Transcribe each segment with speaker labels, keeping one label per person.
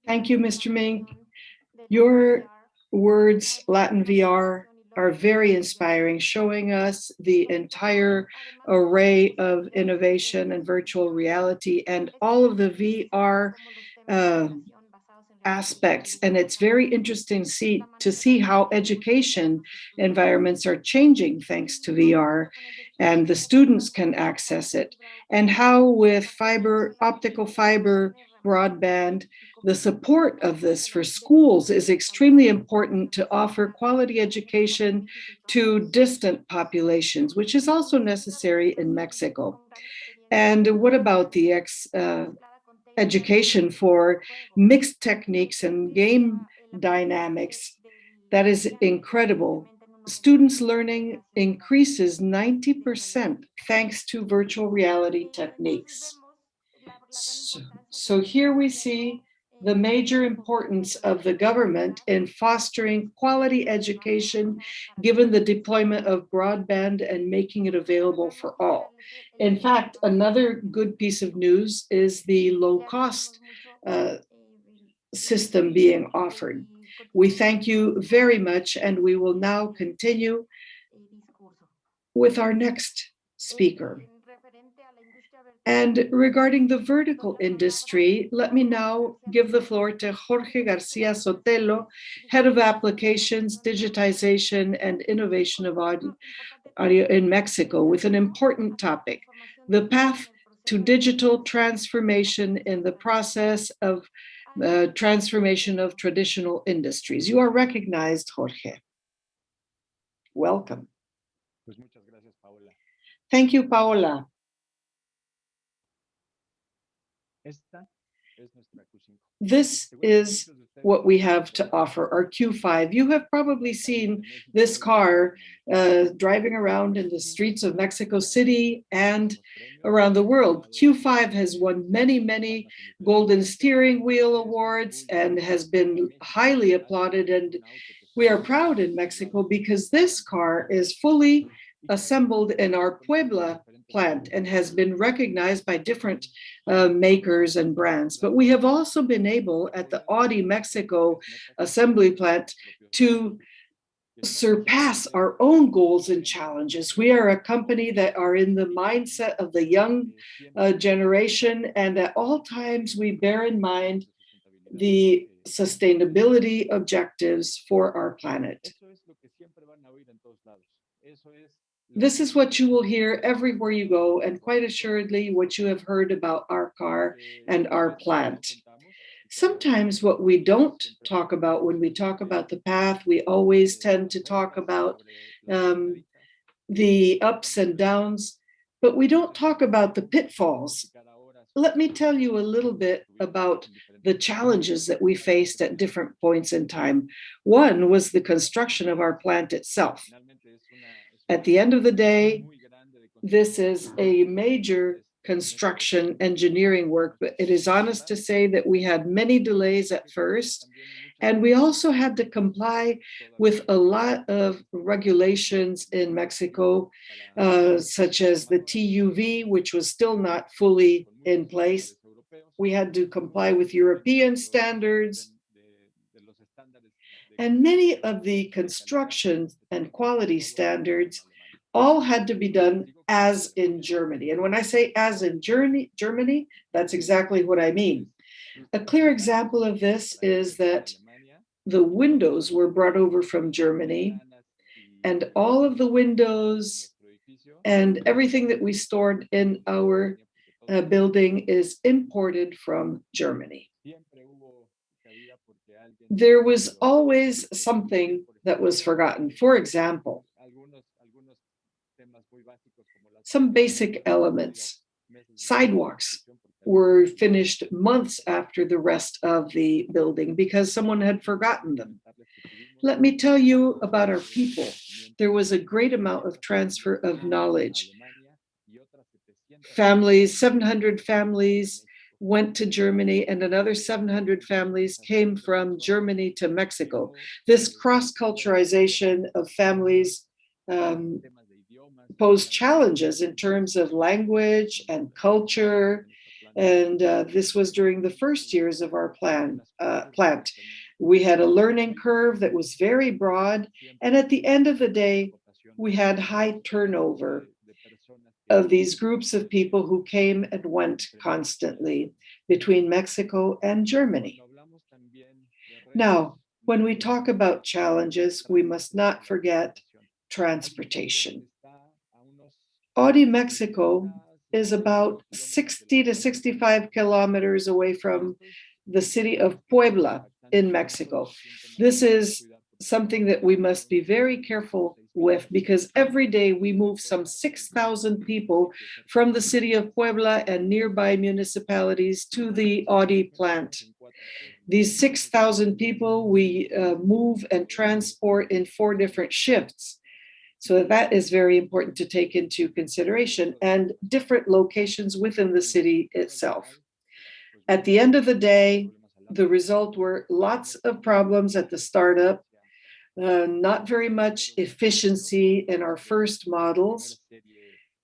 Speaker 1: Thank you, Mr. Mink. Your words, Latin VR, are very inspiring, showing us the entire array of innovation and virtual reality and all of the VR aspects. And it's very interesting to see how education environments are changing thanks to VR, and the students can access it, and how with optical fiber broadband, the support of this for schools is extremely important to offer quality education to distant populations, which is also necessary in Mexico. And what about the education for mixed techniques and game dynamics? That is incredible. Students' learning increases 90% thanks to virtual reality techniques. So here we see the major importance of the government in fostering quality education, given the deployment of broadband and making it available for all. In fact, another good piece of news is the low-cost system being offered. We thank you very much, and we will now continue with our next speaker. And regarding the vertical industry, let me now give the floor to Jorge Garcia Sotelo, Head of Applications, Digitization, and Innovation of Audio in Mexico, with an important topic: the path to digital transformation in the process of transformation of traditional industries. You are recognized, Jorge. Welcome. Thank you, Paola. This is what we have to offer, our Q5. You have probably seen this car driving around in the streets of Mexico City and around the world. Q5 has won many, many Golden Steering Wheel awards and has been highly applauded. And we are proud in Mexico because this car is fully assembled in our Puebla plant and has been recognized by different makers and brands. But we have also been able at the Audi Mexico assembly plant to surpass our own goals and challenges. We are a company that are in the mindset of the young generation, and at all times we bear in mind the sustainability objectives for our planet. This is what you will hear everywhere you go, and quite assuredly what you have heard about our car and our plant. Sometimes what we don't talk about when we talk about the path, we always tend to talk about the ups and downs, but we don't talk about the pitfalls. Let me tell you a little bit about the challenges that we faced at different points in time. One was the construction of our plant itself. At the end of the day, this is a major construction engineering work, but it is honest to say that we had many delays at first, and we also had to comply with a lot of regulations in Mexico, such as the TUV, which was still not fully in place. We had to comply with European standards, and many of the construction and quality standards all had to be done as in Germany. And when I say as in Germany, that's exactly what I mean. A clear example of this is that the windows were brought over from Germany, and all of the windows and everything that we stored in our building is imported from Germany. There was always something that was forgotten. For example, some basic elements. Sidewalks were finished months after the rest of the building because someone had forgotten them. Let me tell you about our people. There was a great amount of transfer of knowledge. Families, 700 families went to Germany, and another 700 families came from Germany to Mexico. This cross-culturalization of families posed challenges in terms of language and culture, And this was during the first years of our plant. We had a learning curve that was very broad. And at the end of the day, we had high turnover of these groups of people who came and went constantly between Mexico and Germany. Now, when we talk about challenges, we must not forget transportation. Audi Mexico is about 60 to 65 kilometers away from the city of Puebla in Mexico. This is something that we must be very careful with because every day we move some 6,000 people from the city of Puebla and nearby municipalities to the Audi plant. These 6,000 people we move and transport in 4 different shifts. So that is very important to take into consideration, and different locations within the city itself. At the end of the day, the result were lots of problems at the startup, not very much efficiency in our first models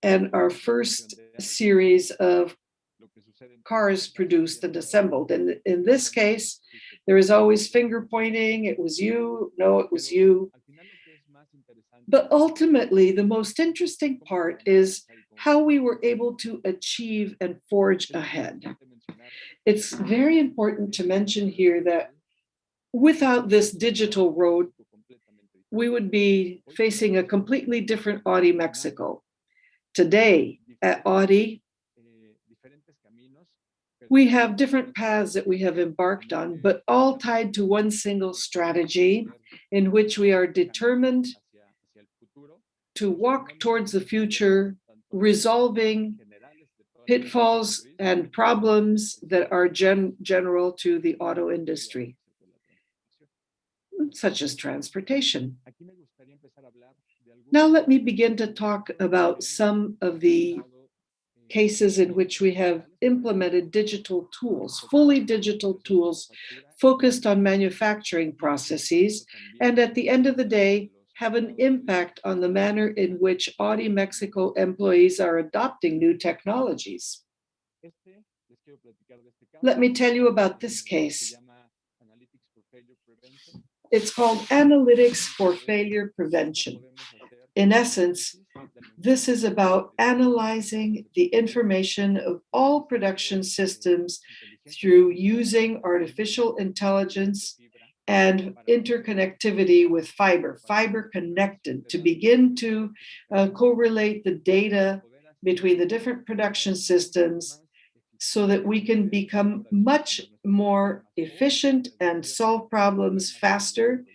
Speaker 1: and our first series of cars produced and assembled. And in this case, there is always finger pointing. It was you. No, it was you. But ultimately, the most interesting part is how we were able to achieve and forge ahead. It's very important to mention here that without this digital road, we would be facing a completely different Audi Mexico. Today at Audi, we have different paths that we have embarked on, but all tied to one single strategy in which we are determined to walk towards the future, resolving pitfalls and problems that are general to the auto industry, such as transportation. Now let me begin to talk about some of the cases in which we have implemented digital tools, fully digital tools focused on manufacturing processes, and at the end of the day, have an impact on the manner in which Audi Mexico employees are adopting new technologies. Let me tell you about this case. It's called Analytics for Failure Prevention. In essence, this is about analyzing the information of all production systems through using artificial intelligence and interconnectivity with fiber connected, to begin to correlate the data between the different production systems so that we can become much more efficient and solve problems faster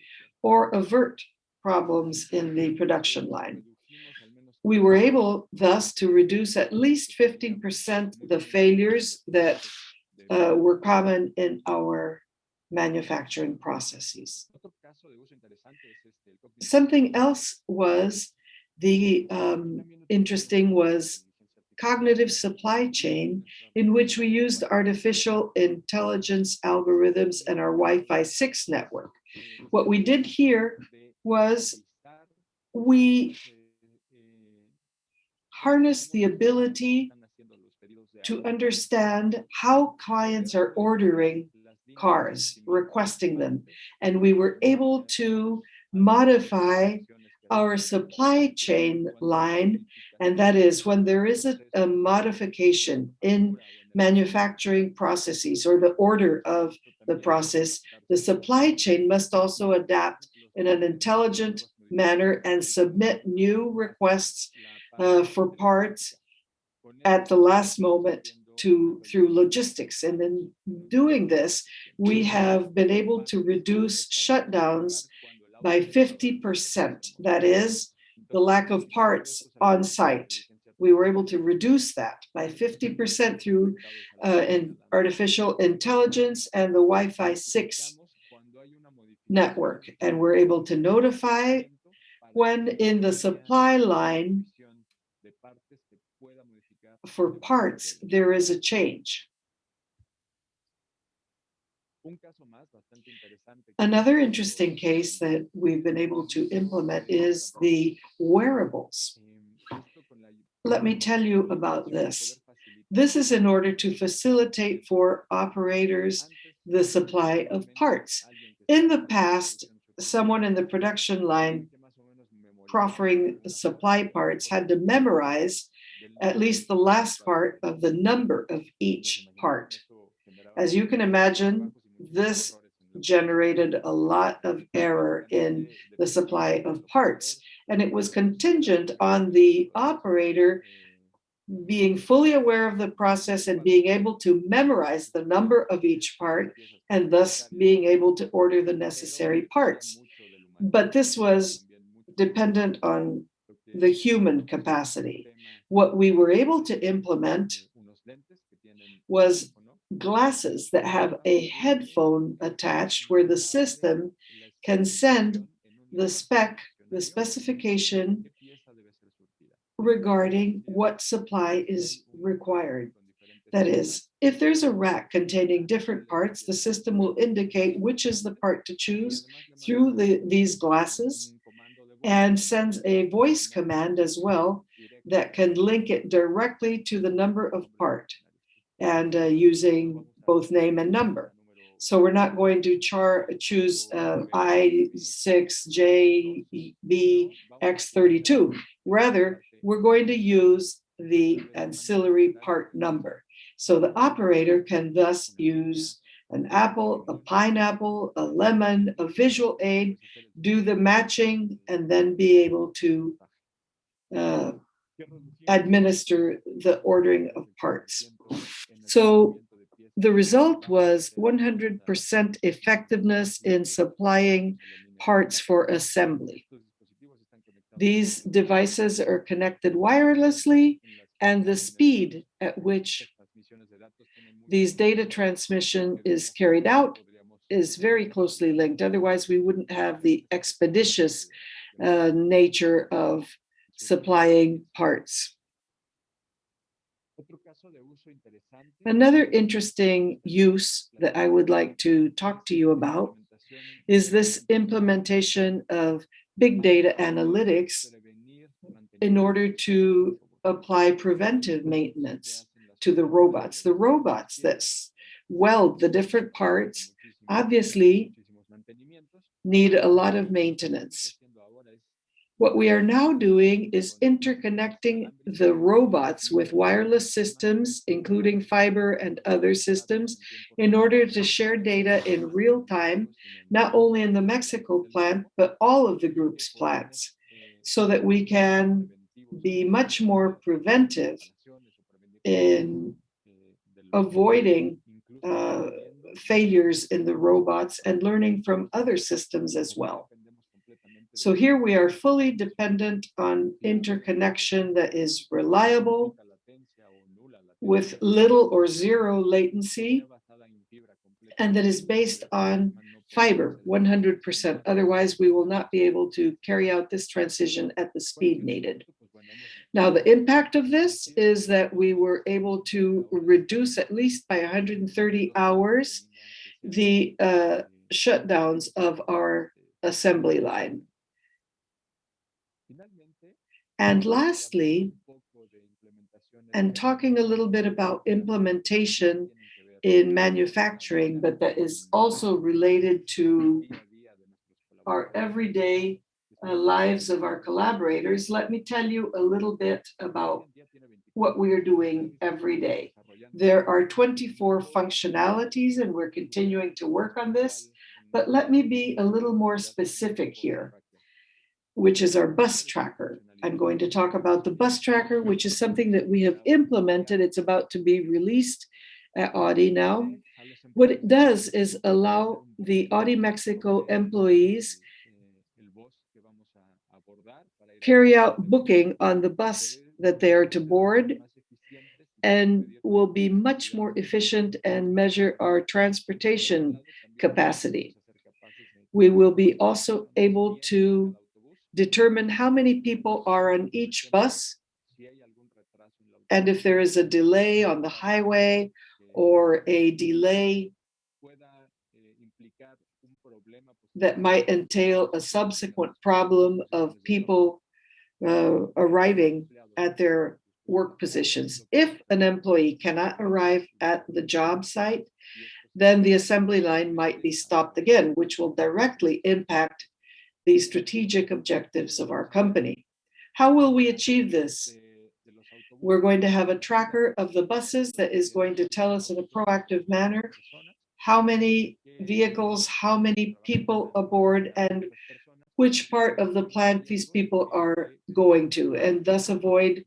Speaker 1: or avert problems in the production line. We were able thus to reduce at least 15% the failures that were common in our manufacturing processes. Something else was interesting was cognitive supply chain, in which we used artificial intelligence algorithms and our Wi-Fi 6 network. What we did here was we harnessed the ability to understand how clients are ordering cars, requesting them. And we were able to modify our supply chain line. And that is when there is a modification in manufacturing processes or the order of the process, the supply chain must also adapt in an intelligent manner and submit new requests for parts at the last moment through logistics. And in doing this, we have been able to reduce shutdowns by 50%. That is the lack of parts on site. We were able to reduce that by 50% through artificial intelligence and the Wi-Fi 6 network. And we're able to notify when in the supply line for parts there is a change. Another interesting case that we've been able to implement is the wearables. Let me tell you about this. This is in order to facilitate for operators the supply of parts. In the past, someone in the production line proffering supply parts had to memorize at least the last part of the number of each part. As you can imagine, this generated a lot of error in the supply of parts, and it was contingent on the operator being fully aware of the process and being able to memorize the number of each part and thus being able to order the necessary parts. But this was dependent on the human capacity. What we were able to implement was glasses that have a headphone attached where the system can send the specification regarding what supply is required. That is, if there's a rack containing different parts, the system will indicate which is the part to choose through these glasses and sends a voice command as well that can link it directly to the number of part and using both name and number. So we're not going to choose I6JBX32. Rather, we're going to use the ancillary part number. So the operator can thus use an apple, a pineapple, a lemon, a visual aid, do the matching, and then be able to administer the ordering of parts. So the result was 100% effectiveness in supplying parts for assembly. These devices are connected wirelessly, and the speed at which these data transmission is carried out is very closely linked. Otherwise, we wouldn't have the expeditious nature of supplying parts. Another interesting use that I would like to talk to you about is this implementation of big data analytics in order to apply preventive maintenance to the robots. The robots that weld the different parts obviously need a lot of maintenance. What we are now doing is interconnecting the robots with wireless systems, including fiber and other systems, in order to share data in real time, not only in the Mexico plant, but all of the group's plants, so that we can be much more preventive in avoiding failures in the robots and learning from other systems as well. So here we are fully dependent on interconnection that is reliable with little or zero latency and that is based on fiber 100%. Otherwise, we will not be able to carry out this transition at the speed needed. Now, the impact of this is that we were able to reduce at least by 130 hours the shutdowns of our assembly line. And lastly, and talking a little bit about implementation in manufacturing, but that is also related to our everyday lives of our collaborators, let me tell you a little bit about what we are doing every day. There are 24 functionalities, and we're continuing to work on this, but let me be a little more specific here, which is our bus tracker. I'm going to talk about the bus tracker, which is something that we have implemented. It's about to be released at Audi now. What it does is allow the Audi Mexico employees carry out booking on the bus that they are to board and will be much more efficient and measure our transportation capacity. We will be also able to determine how many people are on each bus, and if there is a delay on the highway or a delay that might entail a subsequent problem of people arriving at their work positions. If an employee cannot arrive at the job site, then the assembly line might be stopped again, which will directly impact the strategic objectives of our company. How will we achieve this? We're going to have a tracker of the buses that is going to tell us in a proactive manner how many vehicles, how many people aboard, and which part of the plant these people are going to, and thus avoid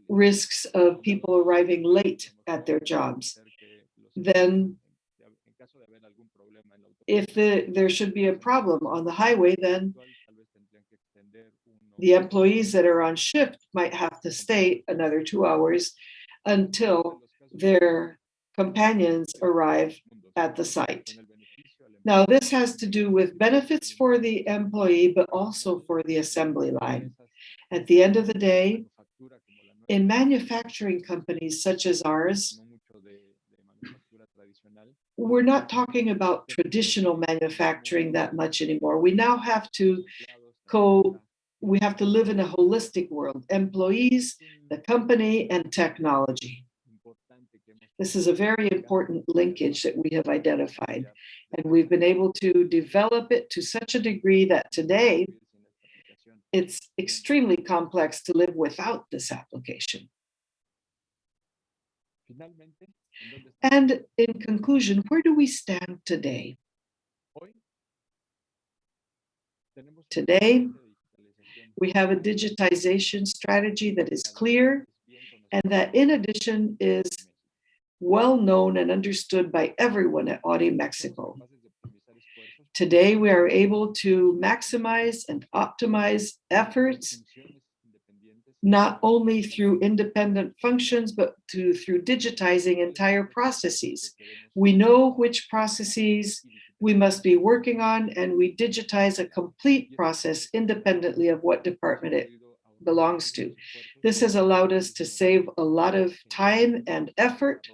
Speaker 1: risks of people arriving late at their jobs. Then, if there should be a problem on the highway, then the employees that are on shift might have to stay another 2 hours until their companions arrive at the site. Now, this has to do with benefits for the employee, but also for the assembly line. At the end of the day, in manufacturing companies such as ours, we're not talking about traditional manufacturing that much anymore. We now have to live in a holistic world, employees, the company, and technology. This is a very important linkage that we have identified, and we've been able to develop it to such a degree that today it's extremely complex to live without this application. And in conclusion, where do we stand today? Today, we have a digitization strategy that is clear and that in addition is well known and understood by everyone at Audi Mexico. Today, we are able to maximize and optimize efforts, not only through independent functions, but through digitizing entire processes. We know which processes we must be working on, and we digitize a complete process independently of what department it belongs to. This has allowed us to save a lot of time and effort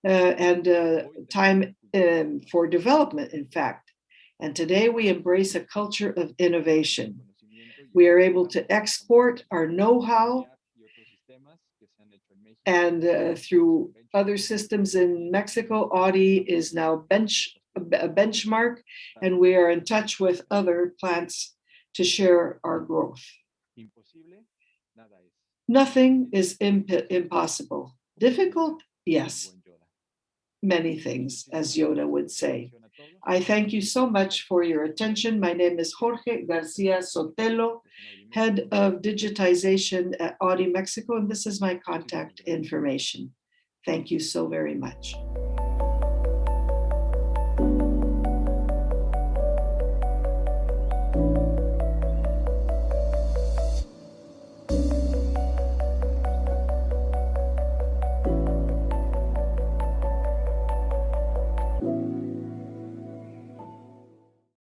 Speaker 1: and time for development, in fact. And today we embrace a culture of innovation. We are able to export our know-how and through other systems in Mexico, Audi is now a benchmark, and we are in touch with other plants to share our growth. Nothing is impossible. Difficult? Yes. Many things, as Yoda would say. I thank you so much for your attention. My name is Jorge Garcia Sotelo, Head of Digitization at Audi Mexico, and this is my contact information. Thank you so very much.